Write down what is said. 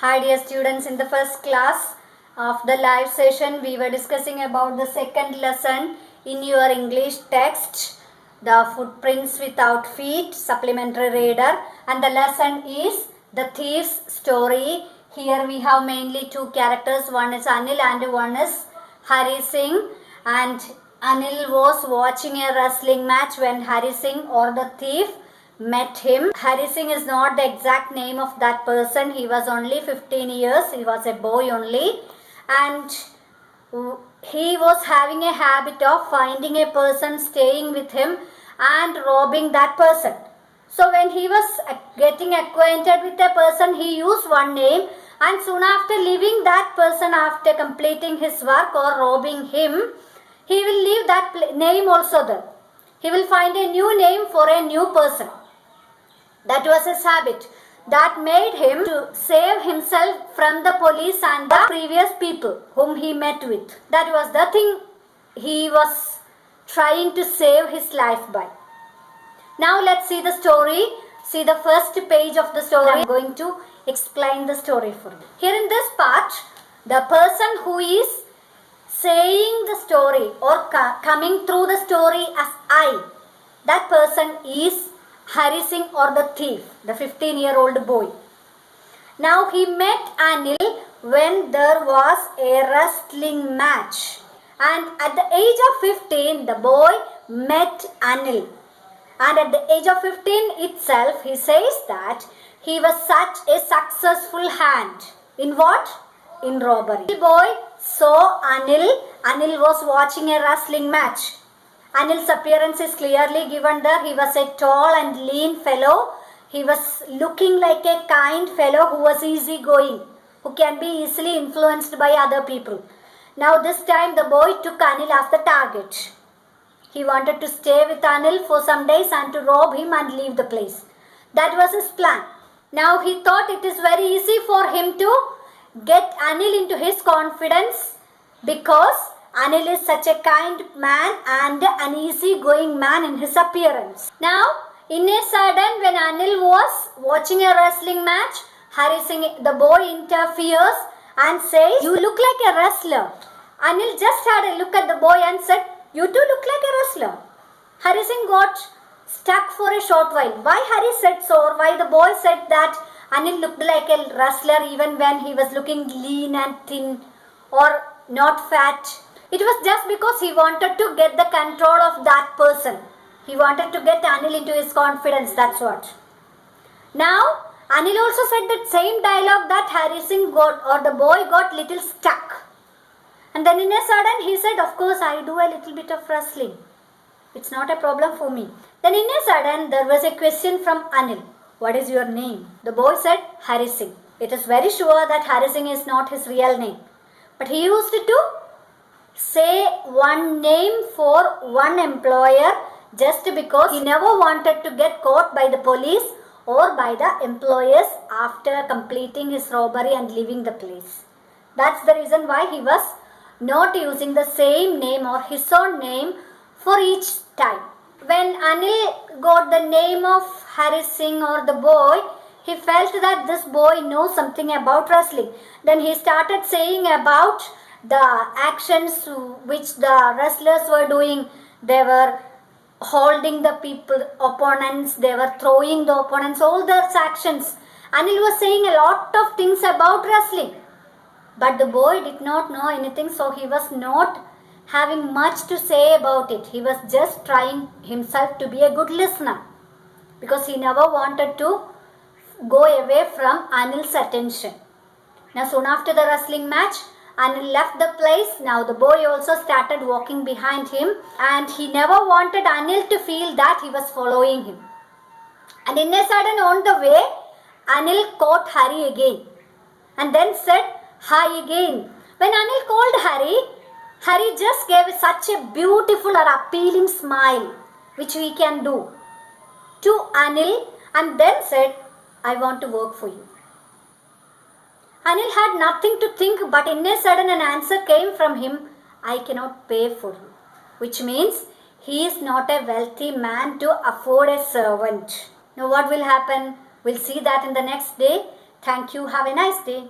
Hi dear students, in the first class of the live session we were discussing about the second lesson in your English text, the footprints without feet, supplementary reader, and the lesson is the thief's story. Here we have mainly two characters, one is Anil and one is Hari Singh, and Anil was watching a wrestling match when Hari Singh or the thief met him. Hari Singh is not the exact name of that person. He was only 15 years. He was a boy only. And he was having a habit of finding a person, staying with him and robbing that person. So when he was getting acquainted with a person, he used one name, and soon after leaving that person, after completing his work or robbing him, he will leave that name also there. He will find a new name for a new person. That was his habit. That made him to save himself from the police and the previous people whom he met with. That was the thing he was trying to save his life by. Now let's see the story. See the first page of the story. I am going to explain the story for you. Here in this part, the person who is saying the story or coming through the story as I, that person is Hari Singh or the thief, the 15-year-old boy. Now he met Anil when there was a wrestling match. And at the age of 15, the boy met Anil. And at the age of 15 itself, he says that he was such a successful hand. In what? In robbery. The boy saw Anil. Anil was watching a wrestling match. Anil's appearance is clearly given there. He was a tall and lean fellow. He was looking like a kind fellow who was easygoing, who can be easily influenced by other people. Now this time the boy took Anil as the target. He wanted to stay with Anil for some days and to rob him and leave the place. That was his plan. Now he thought it is very easy for him to get Anil into his confidence because Anil is such a kind man and an easy-going man in his appearance. Now, in a sudden, when Anil was watching a wrestling match, Hari Singh, the boy, interferes and says, "You look like a wrestler." Anil just had a look at the boy and said, "You too look like a wrestler." Hari Singh got stuck for a short while. Why Hari said so, or why the boy said that Anil looked like a wrestler even when he was looking lean and thin or not fat? It was just because he wanted to get the control of that person. He wanted to get Anil into his confidence, that's what. Now, Anil also said that same dialogue that Hari Singh got, or the boy got little stuck. And then in a sudden he said, "Of course I do a little bit of wrestling. It's not a problem for me." Then in a sudden there was a question from Anil. "What is your name?" The boy said, "Hari Singh." It is very sure that Hari Singh is not his real name. But he used to say one name for one employer just because he never wanted to get caught by the police or by the employers after completing his robbery and leaving the place. That's the reason why he was not using the same name or his own name for each time. When Anil got the name of Hari Singh or the boy, he felt that this boy knows something about wrestling. Then he started saying about the actions which the wrestlers were doing. They were holding the people, opponents, they were throwing the opponents, all those actions. Anil was saying a lot of things about wrestling. But the boy did not know anything, so he was not having much to say about it. He was just trying himself to be a good listener because he never wanted to go away from Anil's attention. Now soon after the wrestling match, Anil left the place. Now the boy also started walking behind him, and he never wanted Anil to feel that he was following him. And in a sudden on the way, Anil caught Hari again and then said hi again. When Anil called Hari, Hari just gave such a beautiful or appealing smile which we can do to Anil and then said, "I want to work for you." Anil had nothing to think, but in a sudden an answer came from him, "I cannot pay for you," which means he is not a wealthy man to afford a servant. Now what will happen? We'll see that in the next day. Thank you. Have a nice day.